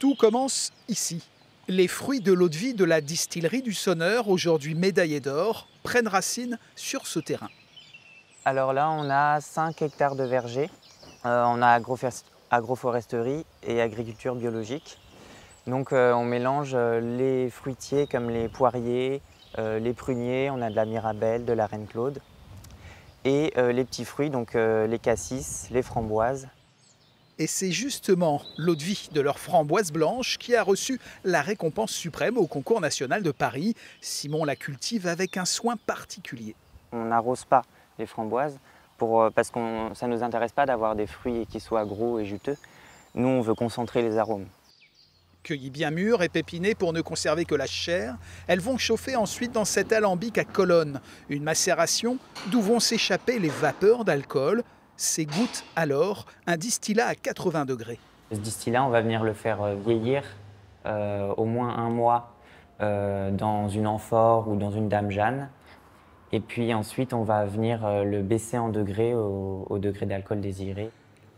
Tout commence ici. Les fruits de l'eau-de-vie de la distillerie du Sonneur, aujourd'hui médaillée d'or, prennent racine sur ce terrain. Alors là, on a 5 hectares de vergers. On a agroforesterie et agriculture biologique. Donc on mélange les fruitiers comme les poiriers, les pruniers, on a de la mirabelle, de la reine Claude. Et les petits fruits, donc les cassis, les framboises. Et c'est justement l'eau-de-vie de leur framboise blanche qui a reçu la récompense suprême au concours national de Paris. Simon la cultive avec un soin particulier. On n'arrose pas les framboises parce que ça ne nous intéresse pas d'avoir des fruits qui soient gros et juteux. Nous, on veut concentrer les arômes. Cueillies bien mûres et pépinées pour ne conserver que la chair, elles vont chauffer ensuite dans cet alambic à colonne, une macération d'où vont s'échapper les vapeurs d'alcool. S'égoutte alors un distillat à 80 degrés. Ce distillat, on va venir le faire vieillir au moins 1 mois dans une amphore ou dans une dame Jeanne. Et puis ensuite, on va venir le baisser en degrés au degré d'alcool désiré.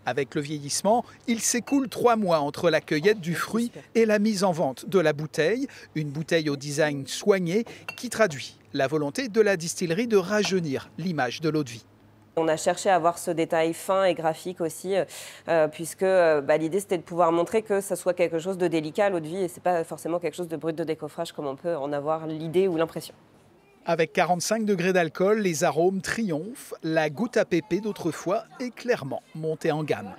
Avec le vieillissement, il s'écoule 3 mois entre la cueillette du fruit et la mise en vente de la bouteille. Une bouteille au design soigné qui traduit la volonté de la distillerie de rajeunir l'image de l'eau-de-vie. On a cherché à avoir ce détail fin et graphique aussi, puisque l'idée c'était de pouvoir montrer que ça soit quelque chose de délicat, l'eau-de-vie, et c'est pas forcément quelque chose de brut de décoffrage comme on peut en avoir l'idée ou l'impression. Avec 45 degrés d'alcool, les arômes triomphent. La goutte à pépé d'autrefois est clairement montée en gamme.